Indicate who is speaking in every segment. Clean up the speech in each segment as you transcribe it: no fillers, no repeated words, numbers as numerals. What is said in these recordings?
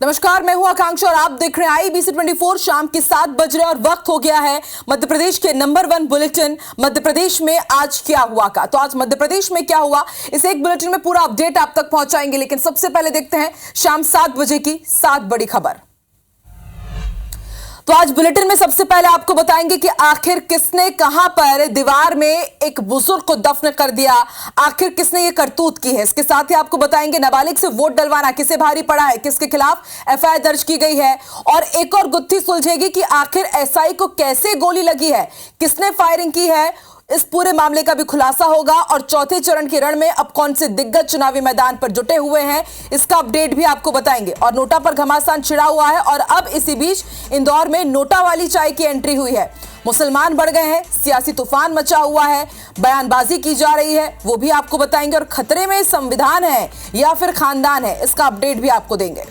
Speaker 1: नमस्कार, मैं हूं आकांक्षा और आप देख रहे हैं IBC 24। शाम के 7 बज रहे और वक्त हो गया है मध्य प्रदेश के नंबर 1 बुलेटिन मध्य प्रदेश में आज क्या हुआ का। तो आज मध्य प्रदेश में क्या हुआ, इस एक बुलेटिन में पूरा अपडेट आप तक पहुंचाएंगे। लेकिन सबसे पहले देखते हैं शाम 7 बजे की 7 बड़ी खबर। तो आज बुलेटिन में सबसे पहले आपको बताएंगे कि आखिर किसने कहां पर दीवार में एक बुजुर्ग को दफन कर दिया, आखिर किसने ये करतूत की है। इसके साथ ही आपको बताएंगे नाबालिग से वोट डलवाना किसे भारी पड़ा है, किसके खिलाफ FIR दर्ज की गई है, और एक और गुत्थी सुलझेगी कि आखिर SI को कैसे गोली लगी है, किसने फायरिंग की है। इस पूरे मामले का भी खुलासा होगा। और चौथे चरण के रण में अब कौन से दिग्गज चुनावी मैदान पर जुटे हुए हैं, इसका अपडेट भी आपको बताएंगे। और नोटा पर घमासान छिड़ा हुआ है और अब इसी बीच इंदौर में नोटा वाली चाय की एंट्री हुई है। मुसलमान बढ़ गए हैं, सियासी तूफान मचा हुआ है, बयानबाजी की जा रही है, वो भी आपको बताएंगे। और खतरे में संविधान है या फिर खानदान है, इसका अपडेट भी आपको देंगे।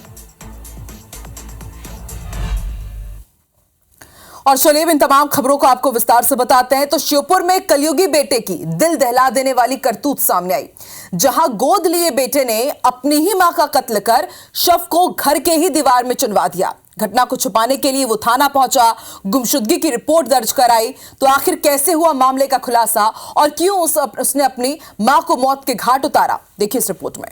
Speaker 1: और चलिए इन तमाम खबरों को आपको विस्तार से बताते हैं। तो श्योपुर में कलयुगी बेटे की दिल दहला देने वाली करतूत सामने आई, जहां गोद लिए बेटे ने अपनी ही मां का कत्ल कर शव को घर के ही दीवार में चुनवा दिया। घटना को छुपाने के लिए वो थाना पहुंचा, गुमशुदगी की रिपोर्ट दर्ज कराई। तो आखिर कैसे हुआ मामले का खुलासा और क्यों उसने अपनी मां को मौत के घाट उतारा, देखिए इस रिपोर्ट में।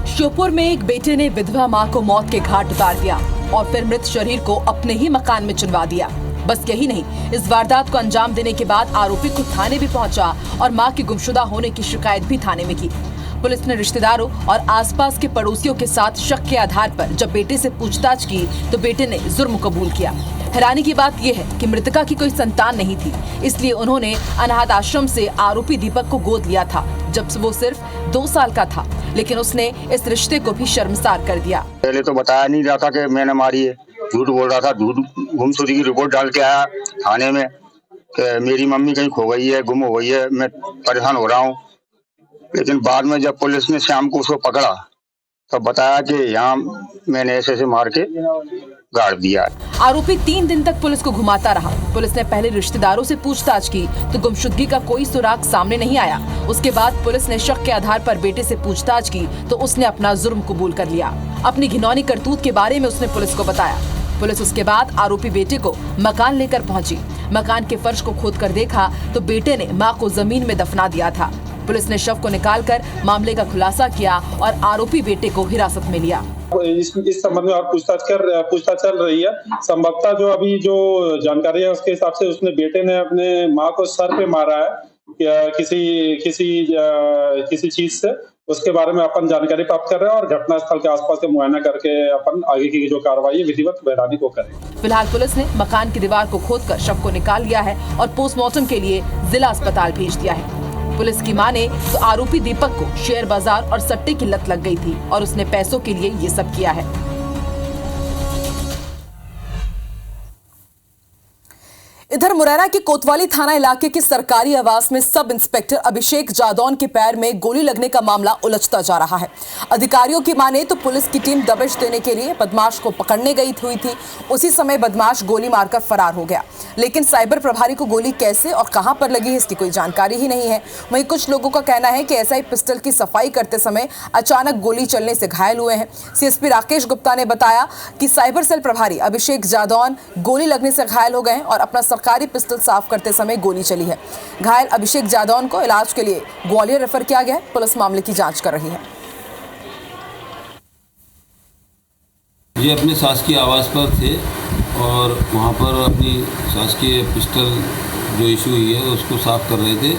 Speaker 1: श्योपुर में एक बेटे ने विधवा मां को मौत के घाट उतार दिया और फिर मृत शरीर को अपने ही मकान में चुनवा दिया। बस यही नहीं, इस वारदात को अंजाम देने के बाद आरोपी खुद थाने भी पहुंचा और मां की गुमशुदा होने की शिकायत भी थाने में की। पुलिस ने रिश्तेदारों और आसपास के पड़ोसियों के साथ शक के आधार पर जब बेटे से पूछताछ की तो बेटे ने जुर्म कबूल किया। हैरानी की बात यह है कि मृतका की कोई संतान नहीं थी, इसलिए उन्होंने अनाथ आश्रम से आरोपी दीपक को गोद लिया था जब वो सिर्फ 2 साल का था। लेकिन उसने इस रिश्ते को भी शर्मसार कर दिया।
Speaker 2: पहले तो बताया नहीं रहा था कि मैंने मारी है, झूठ बोल रहा था। झूठ गुमशुदगी की रिपोर्ट डाल के आया थाने में कि मेरी मम्मी कहीं खो गई है, गुम हो गई है, मैं परेशान हो रहा हूँ। लेकिन बाद में जब पुलिस ने शाम को उसको पकड़ा तो बताया कि यहाँ मैंने ऐसे मार के गाड़ दिया।
Speaker 1: आरोपी 3 दिन तक पुलिस को घुमाता रहा। पुलिस ने पहले रिश्तेदारों से पूछताछ की तो गुमशुदगी का कोई सुराग सामने नहीं आया। उसके बाद पुलिस ने शक के आधार पर बेटे से पूछताछ की तो उसने अपना जुर्म कबूल कर लिया। अपनी घिनौनी करतूत के बारे में उसने पुलिस को बताया। पुलिस उसके बाद आरोपी बेटे को मकान लेकर पहुंची। मकान के फर्श को खोद कर देखा तो बेटे ने मां को जमीन में दफना दिया था। पुलिस ने शव को निकालकर मामले का खुलासा किया और आरोपी बेटे को हिरासत में लिया।
Speaker 3: इस संबंध में और पूछताछ चल रही है। संभवतः जो अभी जो जानकारी है उसके हिसाब से उसने बेटे ने अपने मां को सर पे मारा है या किसी चीज से। उसके बारे में अपन जानकारी प्राप्त कर रहे हैं और घटनास्थल के आसपास से मुआयना करके अपन आगे की जो कार्रवाई है विधिवत वैधानिक को करें।
Speaker 1: फिलहाल पुलिस ने मकान की दीवार को खोदकर शव को निकाल लिया है और पोस्टमार्टम के लिए जिला अस्पताल भेज दिया है। पुलिस की माने तो आरोपी दीपक को शेयर बाजार और सट्टे की लत लग गई थी और उसने पैसों के लिए ये सब किया है। इधर मुरैना के कोतवाली थाना इलाके के सरकारी आवास में सब इंस्पेक्टर अभिषेक जादौन के पैर में गोली लगने का मामला उलझता जा रहा है। अधिकारियों की माने तो पुलिस की टीम दबिश देने के लिए बदमाश को पकड़ने गई हुई थी। उसी समय बदमाश गोली मारकर फरार हो गया। लेकिन साइबर प्रभारी को गोली कैसे और कहां पर लगी है, इसकी कोई जानकारी ही नहीं है। वहीं कुछ लोगों का कहना है कि SI पिस्टल की सफाई करते समय अचानक गोली चलने से घायल हुए हैं। CSP राकेश गुप्ता ने बताया कि साइबर सेल प्रभारी अभिषेक जादौन गोली लगने से घायल हो गए और अपना सरकारी पिस्टल साफ करते समय गोली चली है। घायल अभिषेक जादौन को इलाज के लिए ग्वालियर रेफर किया गया है। पुलिस मामले की जांच कर रही है।
Speaker 4: ये अपने शासकीय आवास पर थे और वहाँ पर अपनी शासकीय पिस्टल जो इशू हुई है उसको साफ कर रहे थे।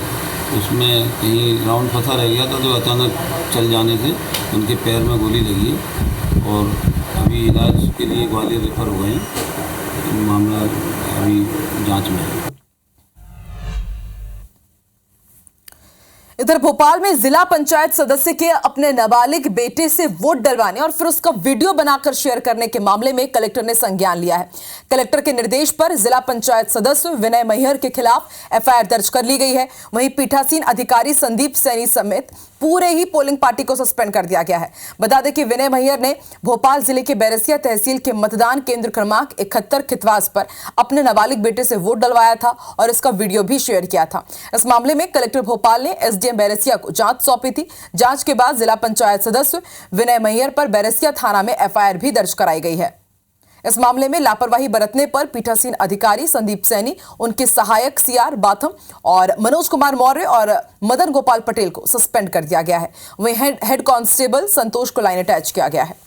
Speaker 4: उसमें कहीं राउंड फंसा रह गया था जो अचानक चल जाने से उनके पैर में गोली लगी है और अभी इलाज के लिए ग्वालियर रेफर हो गए हैं। मामला अभी जांच में है।
Speaker 1: इधर भोपाल में जिला पंचायत सदस्य के अपने नाबालिग बेटे से वोट डलवाने और फिर उसका वीडियो बनाकर शेयर करने के मामले में कलेक्टर ने संज्ञान लिया है। कलेक्टर के निर्देश पर जिला पंचायत सदस्य विनय मैहर के खिलाफ FIR दर्ज कर ली गई है। वहीं पीठासीन अधिकारी संदीप सैनी समेत पूरे ही पोलिंग पार्टी को सस्पेंड कर दिया गया है। बता दें कि विनय मैहर ने भोपाल जिले के बैरसिया तहसील के मतदान केंद्र क्रमांक 71 खितवास पर अपने नाबालिग बेटे से वोट डलवाया था और इसका वीडियो भी शेयर किया था। इस मामले में कलेक्टर भोपाल ने एसडीएम बैरसिया को जांच सौंपी थी। जांच के बाद जिला पंचायत सदस्य विनय मैहर पर बैरसिया थाना में एफआईआर भी दर्ज कराई गई है। इस मामले में लापरवाही बरतने पर पीठासीन अधिकारी संदीप सैनी, उनके सहायक सीआर बाथम और मनोज कुमार मौर्य और मदन गोपाल पटेल को सस्पेंड कर दिया गया है। वहीं हेड कांस्टेबल संतोष को लाइन अटैच किया गया है।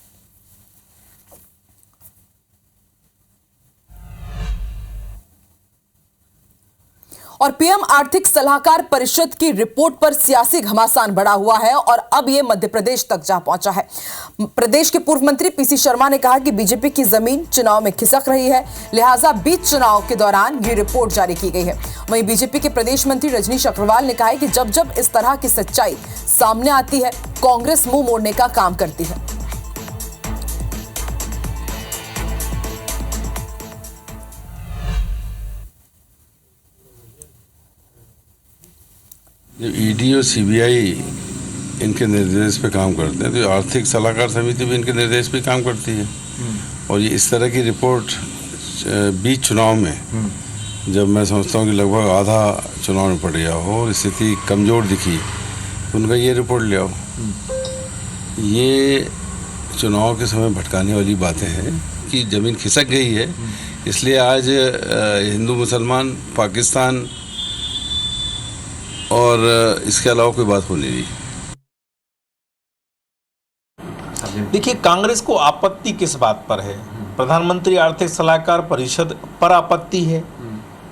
Speaker 1: और पीएम आर्थिक सलाहकार परिषद की रिपोर्ट पर सियासी घमासान बढ़ा हुआ है और अब यह मध्य प्रदेश तक जा पहुंचा है। प्रदेश के पूर्व मंत्री पीसी शर्मा ने कहा कि बीजेपी की जमीन चुनाव में खिसक रही है, लिहाजा बीच चुनाव के दौरान ये रिपोर्ट जारी की गई है। वहीं बीजेपी के प्रदेश मंत्री रजनीश अग्रवाल ने कहा है कि जब जब इस तरह की सच्चाई सामने आती है, कांग्रेस मुंह मोड़ने का काम करती है।
Speaker 5: जब ईडी और सीबीआई इनके निर्देश पे काम करते हैं तो आर्थिक सलाहकार समिति भी इनके निर्देश पे काम करती है। और ये इस तरह की रिपोर्ट बीच चुनाव में, जब मैं समझता हूँ कि लगभग आधा चुनाव में पड़ गया हो और स्थिति कमज़ोर दिखी तो उनका ये रिपोर्ट ले आओ। ये चुनाव के समय भटकाने वाली बातें हैं कि ज़मीन खिसक गई है, इसलिए आज हिंदू मुसलमान, पाकिस्तान और इसके अलावा कोई बात हो नहीं रही।
Speaker 6: देखिए, कांग्रेस को आपत्ति किस बात पर है? प्रधानमंत्री आर्थिक सलाहकार परिषद पर आपत्ति है,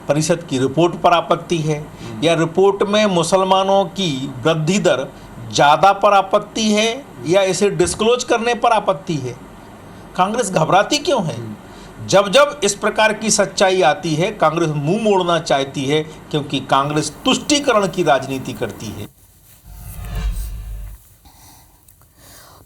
Speaker 6: परिषद की रिपोर्ट पर आपत्ति है, या रिपोर्ट में मुसलमानों की वृद्धि दर ज़्यादा पर आपत्ति है, या इसे डिस्क्लोज करने पर आपत्ति है? कांग्रेस घबराती क्यों है? जब जब इस प्रकार की सच्चाई आती है, कांग्रेस मुंह मोड़ना चाहती है, क्योंकि कांग्रेस तुष्टीकरण की राजनीति करती है।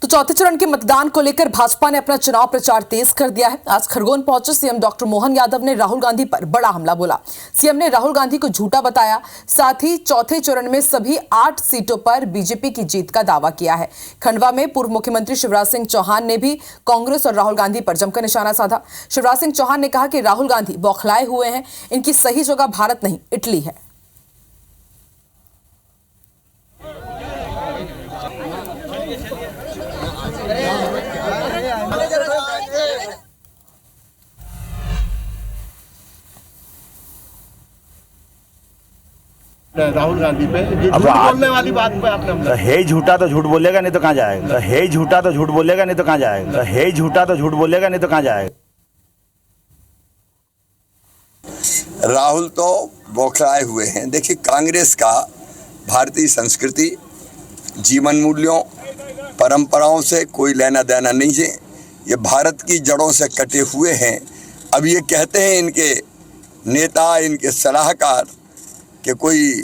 Speaker 1: तो चौथे चरण के मतदान को लेकर भाजपा ने अपना चुनाव प्रचार तेज कर दिया है। आज खरगोन पहुंचे सीएम डॉक्टर मोहन यादव ने राहुल गांधी पर बड़ा हमला बोला। सीएम ने राहुल गांधी को झूठा बताया, साथ ही चौथे चरण में सभी 8 सीटों पर बीजेपी की जीत का दावा किया है। खंडवा में पूर्व मुख्यमंत्री शिवराज सिंह चौहान ने भी कांग्रेस और राहुल गांधी पर जमकर निशाना साधा। शिवराज सिंह चौहान ने कहा कि राहुल गांधी बौखलाए हुए हैं, इनकी सही जगह भारत नहीं इटली है।
Speaker 7: राहुल गांधी पे झूठ बोलने वाली बात पे आपने है झूठा तो झूठ बोलेगा, नहीं तो कहाँ जाएगा? है झूठा तो झूठ बोलेगा, नहीं तो कहाँ जाएगा? है झूठा तो झूठ बोलेगा, नहीं तो कहाँ जाएगा?
Speaker 8: राहुल तो बौखलाए हुए हैं। देखिए, कांग्रेस का भारतीय संस्कृति, जीवन मूल्यों, परंपराओं से कोई लेना देना नहीं है। ये भारत की जड़ों से कटे हुए हैं। अब ये कहते हैं इनके नेता, इनके सलाहकार कि कोई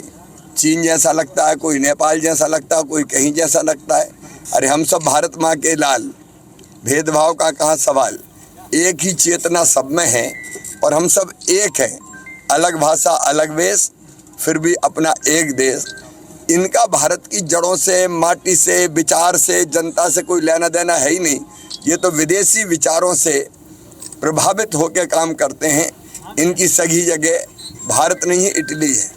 Speaker 8: चीन जैसा लगता है, कोई नेपाल जैसा लगता है, कोई कहीं जैसा लगता है। अरे हम सब भारत माँ के लाल, भेदभाव का कहाँ सवाल? एक ही चेतना सब में है और हम सब एक हैं। अलग भाषा, अलग वेश, फिर भी अपना एक देश। इनका भारत की जड़ों से, माटी से, विचार से, जनता से कोई लेना देना है ही नहीं। ये तो विदेशी विचारों से प्रभावित होकर काम करते हैं। इनकी सही जगह भारत नहीं है, इटली है।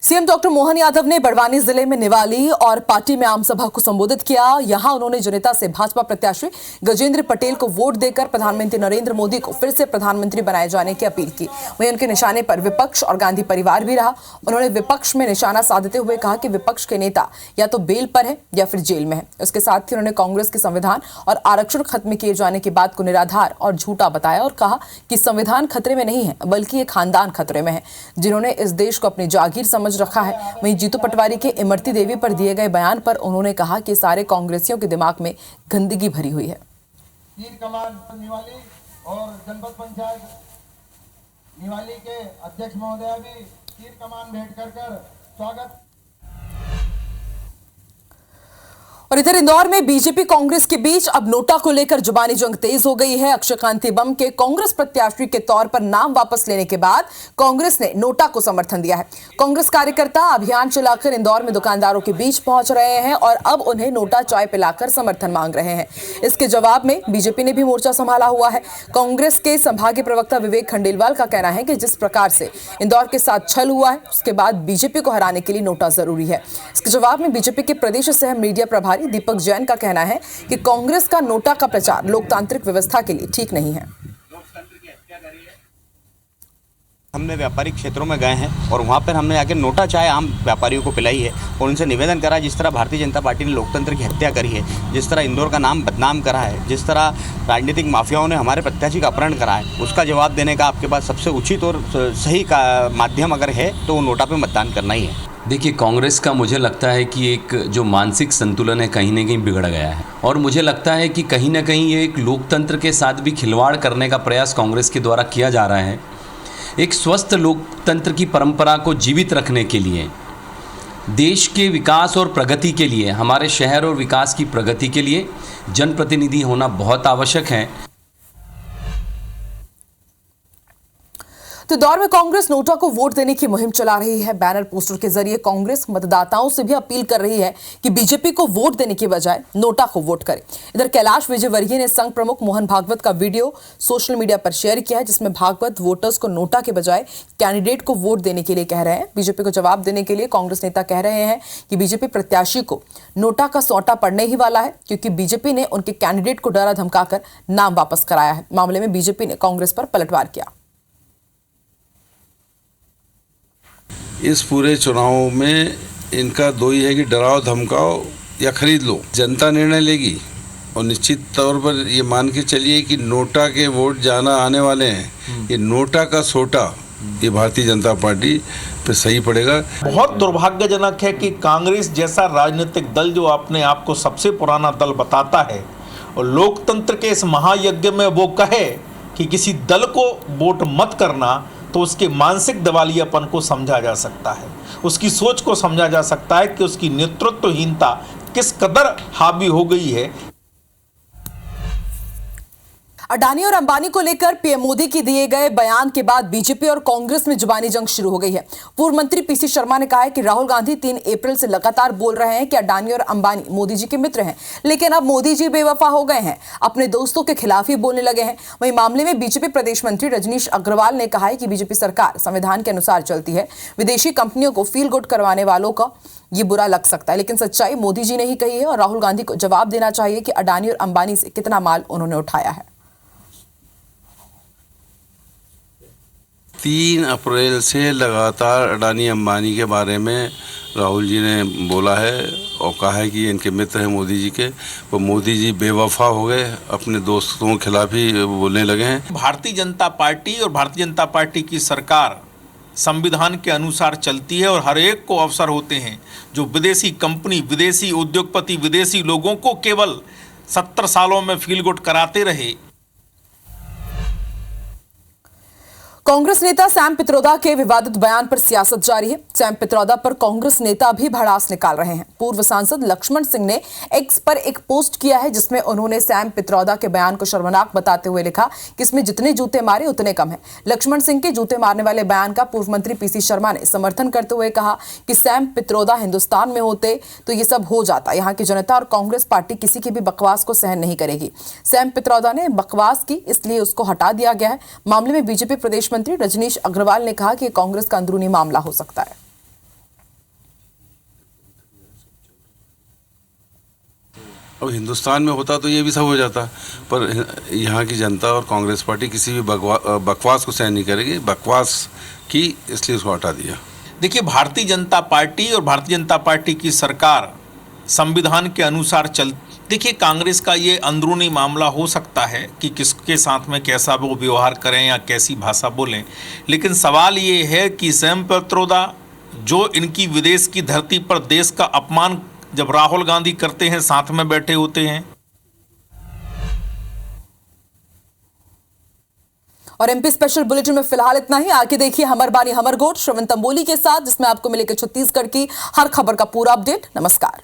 Speaker 1: सीएम डॉक्टर मोहन यादव ने बड़वानी जिले में निवाली और पार्टी में आम सभा को संबोधित किया। यहां उन्होंने जनता से भाजपा प्रत्याशी गजेंद्र पटेल को वोट देकर प्रधानमंत्री नरेंद्र मोदी को फिर से प्रधानमंत्री बनाए जाने की अपील की। वहीं उनके निशाने पर विपक्ष और गांधी परिवार भी रहा। उन्होंने विपक्ष में निशाना साधते हुए कहा कि विपक्ष के नेता या तो बेल पर है या फिर जेल में है। इसके साथ ही उन्होंने कांग्रेस के संविधान और आरक्षण खत्म किए जाने की बात को निराधार और झूठा बताया और कहा कि संविधान खतरे में नहीं है, बल्कि ये खानदान खतरे में है, जिन्होंने इस देश को अपनी जागीर समझ रखा है। वहीं जीतू पटवारी के इमरती देवी पर दिए गए बयान पर उन्होंने कहा कि सारे कांग्रेसियों के दिमाग में गंदगी भरी हुई है।
Speaker 9: तीर कमान निवाली और जनपद पंचायत निवाली के अध्यक्ष महोदय भी तीर कमान भेंट कर स्वागत।
Speaker 1: और इधर इंदौर में बीजेपी कांग्रेस के बीच अब नोटा को लेकर जुबानी जंग तेज हो गई है। अक्षय कांति बम के कांग्रेस प्रत्याशी के तौर पर नाम वापस लेने के बाद कांग्रेस ने नोटा को समर्थन दिया है। कांग्रेस कार्यकर्ता अभियान चलाकर इंदौर में दुकानदारों के बीच पहुंच रहे हैं और अब उन्हें नोटा चाय पिलाकर समर्थन मांग रहे हैं। इसके जवाब में बीजेपी ने भी मोर्चा संभाला हुआ है। कांग्रेस के संभागीय प्रवक्ता विवेक खंडेलवाल का कहना है कि जिस प्रकार से इंदौर के साथ छल हुआ है उसके बाद बीजेपी को हराने के लिए नोटा जरूरी है। इसके जवाब में बीजेपी के प्रदेश सह मीडिया प्रभारी दीपक जैन का कहना है कि कांग्रेस का नोटा का प्रचार लोकतांत्रिक व्यवस्था के लिए ठीक नहीं है।
Speaker 10: हमने व्यापारिक क्षेत्रों में गए हैं और वहाँ पर हमने जाकर नोटा चाय आम व्यापारियों को पिलाई है और उनसे निवेदन करा, जिस तरह भारतीय जनता पार्टी ने लोकतंत्र की हत्या करी है, जिस तरह इंदौर का नाम बदनाम करा है, जिस तरह राजनीतिक माफियाओं ने हमारे प्रत्याशी का अपहरण करा है, उसका जवाब देने का आपके पास सबसे उचित और सही का माध्यम अगर है तो वो नोटा पर मतदान करना ही है।
Speaker 11: देखिए, कांग्रेस का मुझे लगता है कि एक जो मानसिक संतुलन है कहीं ना कहीं बिगड़ गया है और मुझे लगता है कि कहीं ना कहीं ये एक लोकतंत्र के साथ भी खिलवाड़ करने का प्रयास कांग्रेस के द्वारा किया जा रहा है। एक स्वस्थ लोकतंत्र की परंपरा को जीवित रखने के लिए, देश के विकास और प्रगति के लिए, हमारे शहर और विकास की प्रगति के लिए जनप्रतिनिधि होना बहुत आवश्यक है।
Speaker 1: तो दौर में कांग्रेस नोटा को वोट देने की मुहिम चला रही है। बैनर पोस्टर के जरिए कांग्रेस मतदाताओं से भी अपील कर रही है कि बीजेपी को वोट देने की बजाय नोटा को वोट करें। इधर कैलाश विजयवर्गीय ने संघ प्रमुख मोहन भागवत का वीडियो सोशल मीडिया पर शेयर किया है, जिसमें भागवत वोटर्स को नोटा के बजाय कैंडिडेट को वोट देने के लिए कह रहे हैं। बीजेपी को जवाब देने के लिए कांग्रेस नेता कह रहे हैं कि बीजेपी प्रत्याशी को नोटा का सौटा पड़ने ही वाला है, क्योंकि बीजेपी ने उनके कैंडिडेट को डरा धमकाकर नाम वापस कराया है। मामले में बीजेपी ने कांग्रेस पर पलटवार किया।
Speaker 5: इस पूरे चुनाव में इनका दो ही है कि डराओ धमकाओ या खरीद लो। जनता निर्णय लेगी और निश्चित तौर पर ये मान के चलिए कि नोटा के वोट जाना आने वाले हैं। ये नोटा का सोटा ये भारतीय जनता पार्टी पे सही पड़ेगा।
Speaker 6: बहुत दुर्भाग्यजनक है कि कांग्रेस जैसा राजनीतिक दल जो अपने आप को सबसे पुराना दल बताता है और लोकतंत्र के इस महायज्ञ में वो कहे कि किसी दल को वोट मत करना, तो उसके मानसिक दिवालियापन को समझा जा सकता है, उसकी सोच को समझा जा सकता है कि उसकी नेतृत्वहीनता किस कदर हावी हो गई है।
Speaker 1: अडानी और अंबानी को लेकर पीएम मोदी के दिए गए बयान के बाद बीजेपी और कांग्रेस में जुबानी जंग शुरू हो गई है। पूर्व मंत्री पीसी शर्मा ने कहा है कि राहुल गांधी 3 अप्रैल से लगातार बोल रहे हैं कि अडानी और अंबानी मोदी जी के मित्र हैं, लेकिन अब मोदी जी बेवफा हो गए हैं, अपने दोस्तों के खिलाफ ही बोलने लगे हैं। वहीं मामले में बीजेपी प्रदेश मंत्री रजनीश अग्रवाल ने कहा है कि बीजेपी सरकार संविधान के अनुसार चलती है। विदेशी कंपनियों को फील गुड करवाने वालों का ये बुरा लग सकता है, लेकिन सच्चाई मोदी जी ने ही कही है और राहुल गांधी को जवाब देना चाहिए कि अडानी और अंबानी से कितना माल उन्होंने उठाया है।
Speaker 5: 3 अप्रैल से लगातार अडानी अंबानी के बारे में राहुल जी ने बोला है और कहा है कि इनके मित्र हैं मोदी जी के। वो मोदी जी बेवफा हो गए, अपने दोस्तों के खिलाफ ही बोलने लगे हैं।
Speaker 6: भारतीय जनता पार्टी और भारतीय जनता पार्टी की सरकार संविधान के अनुसार चलती है और हर एक को अवसर होते हैं जो विदेशी कंपनी, विदेशी उद्योगपति, विदेशी लोगों को केवल 70 सालों में फील गुड कराते रहे।
Speaker 1: कांग्रेस नेता सैम पित्रोदा के विवादित बयान पर सियासत जारी है। सैम पित्रोदा पर कांग्रेस नेता भी भड़ास निकाल रहे हैं। पूर्व सांसद लक्ष्मण सिंह ने एक्स पर एक पोस्ट किया है, जिसमें उन्होंने सैम पित्रोदा के बयान को शर्मनाक बताते हुए लिखा कि इसमें जितने जूते मारे उतने कम है। लक्ष्मण सिंह के जूते मारने वाले बयान का पूर्व मंत्री पीसी शर्मा ने समर्थन करते हुए कहा कि सैम पित्रोदा हिंदुस्तान में होते तो ये सब हो जाता। यहाँ की जनता और कांग्रेस पार्टी किसी की भी बकवास को सहन नहीं करेगी। सैम पित्रोदा ने बकवास की, इसलिए उसको हटा दिया गया है। मामले में बीजेपी प्रदेश मंत्री रजनीश अग्रवाल ने कहा कि कांग्रेस का अंदरूनी मामला हो सकता है।
Speaker 5: अब हिंदुस्तान में होता तो ये भी सब हो जाता, पर यहाँ की जनता और कांग्रेस पार्टी किसी भी बकवास को सहन नहीं करेगी। बकवास की, इसलिए उसको हटा दिया।
Speaker 6: देखिए, भारतीय जनता पार्टी और भारतीय जनता पार्टी की सरकार संविधान के अनुसार देखिए, कांग्रेस का ये अंदरूनी मामला हो सकता है कि किसके साथ में कैसा वो व्यवहार करें या कैसी भाषा बोलें, लेकिन सवाल ये है कि सैम पित्रोदा जो इनकी विदेश की धरती पर देश का अपमान जब राहुल गांधी करते हैं, साथ में बैठे होते हैं।
Speaker 1: और एमपी स्पेशल बुलेटिन में फिलहाल इतना ही। आगे देखिए हमर बानी हमर गोट श्रवण तंबोली के साथ, जिसमें आपको मिलेगा छत्तीसगढ़ की हर खबर का पूरा अपडेट। नमस्कार।